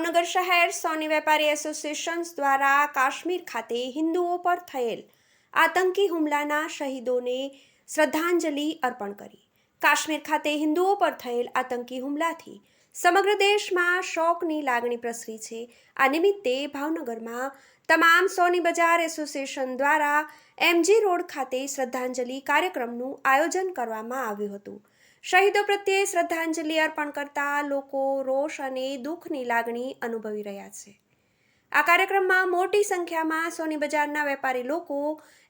ભાવનગર શહેર સોની વેપારી એસોસિએશન દ્વારા કાશ્મીર ખાતે હિન્દુઓ પર થયેલ આતંકી હુમલાના શહીદોને શ્રદ્ધાંજલિ અર્પણ કરી। કાશ્મીર ખાતે હિન્દુઓ પર થયેલ આતંકી હુમલાથી સમગ્ર દેશમાં શોકની લાગણી પ્રસરી છે। આ નિમિત્તે ભાવનગરમાં તમામ સોની બજાર એસોસિએશન દ્વારા એમજી રોડ ખાતે શ્રદ્ધાંજલિ કાર્યક્રમનું આયોજન કરવામાં આવ્યું હતું। શહીદો પ્રત્યે શ્રદ્ધાંજલિ અર્પણ કરતા લોકો રોષ અને દુઃખની લાગણી અનુભવી રહ્યા છે। આ કાર્યક્રમમાં મોટી સંખ્યામાં સોની બજારના વેપારી લોકો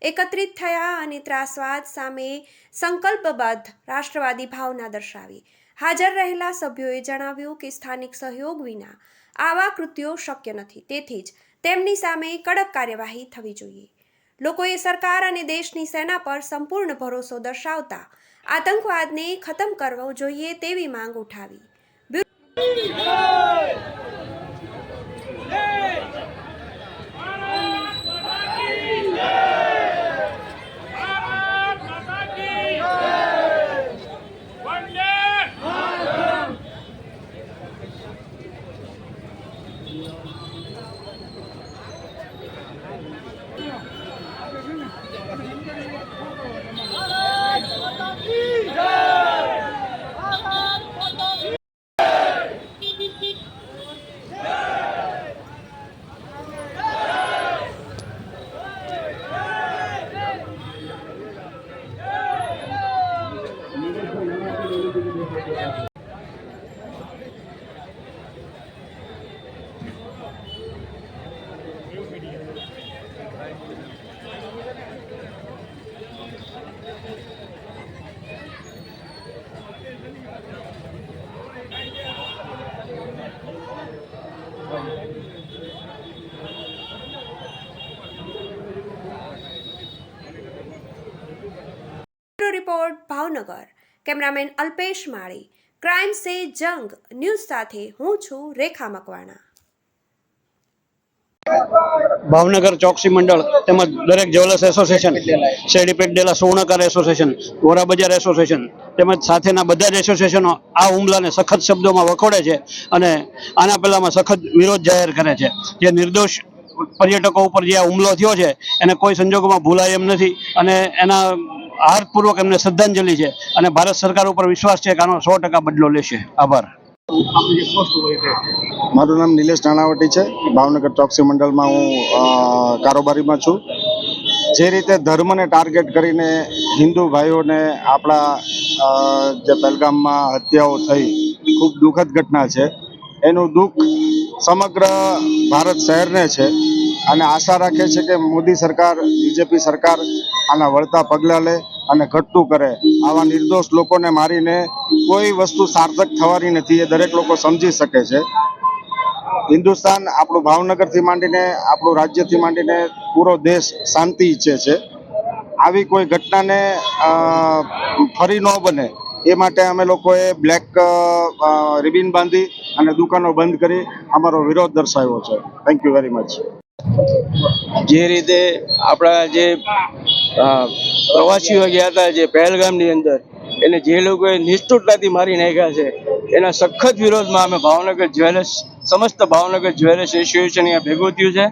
એકત્રિત થયા અને ત્રાસવાદ સામે સંકલ્પબદ્ધ રાષ્ટ્રવાદી ભાવના દર્શાવી। હાજર રહેલા સભ્યોએ જણાવ્યું કે સ્થાનિક સહયોગ વિના આવા કૃત્યો શક્ય નથી, તેથી જ તેમની સામે કડક કાર્યવાહી થવી જોઈએ। લોકોએ સરકાર અને દેશની સેના પર સંપૂર્ણ ભરોસો દર્શાવતા આતંકવાદને ખતમ કરવો જોઈએ તેવી માંગ ઉઠાવી। रिपोर्ट भावनगर। कैमरामैन अल्पेश माड़ी, क्राइम से जंग न्यूज साथे हूँ छू रेखा मकवाणा। भावनगर चौकसी मंडल तेमज दरेक ज्वेलर्स एसोसिएशन, शेडीपेट डेला स्वर्णकार एसोसिएशन, वोरा बजार एसोसिएशन तेमज साथेना बधा ज एसोसिएशनो आ हुमलाने सखत शब्दों में वखोड़े छे अने आना पहेलामां सखत विरोध जाहेर करे छे। जे निर्दोष पर्यटकों पर जे हुमलो थयो छे एने कोई संजोगोमां भूलाय एम नथी अने एना हार्दपूर्वक एमने श्रद्धांजलि है और भारत सरकार पर विश्वास है कि आनो 100% बदलो लेशे। आभार। मारू नाम नीलेश नानावटी है। भावनगर चौकसी मंडल में हूँ कारोबारी में छू। जे रीते धर्म ने टार्गेट करीने हिंदू भाईओ ने आपड़ा जे पहलगाम में हत्याओ थई खूब दुखद घटना है। एनु दुख समग्र भारत शहर ने छे અને આશા રાખે છે કે મોદી સરકાર, બીજેપી સરકાર આના વળતા પગલાં લે અને ઘટતું કરે। આવા નિર્દોષ લોકોને મારીને કોઈ વસ્તુ સાર્થક થવાની નથી, એ દરેક લોકો સમજી શકે છે। હિન્દુસ્તાન આપણું ભાવનગરથી માંડીને આપણું રાજ્યથી માંડીને પૂરો દેશ શાંતિ ઈચ્છે છે। આવી કોઈ ઘટનાને ફરી ન બને એ માટે અમે લોકોએ બ્લેક રિબિન બાંધી અને દુકાનો બંધ કરી અમારો વિરોધ દર્શાવ્યો છે। Thank you very much. જે રીતે આપણા જે પ્રવાસીઓ ગયા હતા જે પહેલગામની અંદર એને જે લોકોએ નિષ્ઠુરતાથી મારી નાખ્યા છે એના સખત વિરોધમાં અમે ભાવનગર જ્વેલર્સ સમસ્ત ભાવનગર જ્વેલર્સ એસોસિએશન અહીંયા ભેગું થયું છે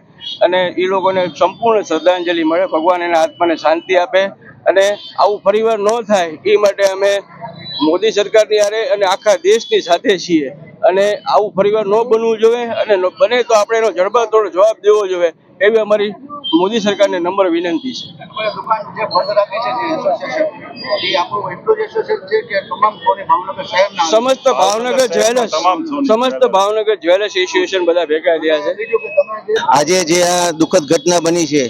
અને એ લોકોને સંપૂર્ણ શ્રદ્ધાંજલિ મળે, ભગવાન એના આત્માને શાંતિ આપે અને આવું ફરીવાર ન થાય એ માટે અમે મોદી સરકારની હારે અને આખા દેશની સાથે છીએ અને આવું ફરીવાર ન બનવું જોઈએ અને બને તો આપણે એનો જડબાતોડ જવાબ દેવો જોઈએ એવી અમારી મોદી સરકારને નમ્ર વિનંતી છે। સમસ્ત ભાવનગર જ્વેલર્સ એસોસિએશન બધા ભેગા થયા છે। આજે જે આ દુઃખદ ઘટના બની છે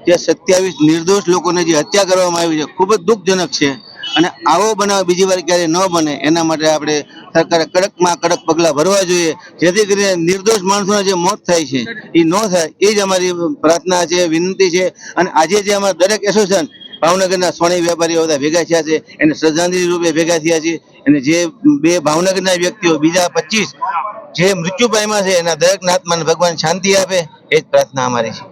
જે 27 નિર્દોષ લોકોને જે હત્યા કરવામાં આવી છે ખૂબ જ દુઃખજનક છે અને આવો બનાવ બીજી વાર ક્યારે ન બને એના માટે આપણે સરકારે કડકમાં કડક પગલાં ભરવા જોઈએ જેથી કરીને નિર્દોષ માણસોના જે મોત થાય છે એ ન થાય એ જ અમારી પ્રાર્થના છે, વિનંતી છે। અને આજે જે અમારા દરેક એસોસિએશન ભાવનગરના સોની વેપારીઓ બધા ભેગા થયા છે એને શ્રદ્ધાંજલિ રૂપે ભેગા થયા છે અને જે બે ભાવનગરના વ્યક્તિઓ બીજા 25 જે મૃત્યુ પામ્યા છે એના દરેક આત્માને ભગવાન શાંતિ આપે એ જ પ્રાર્થના અમારી છે।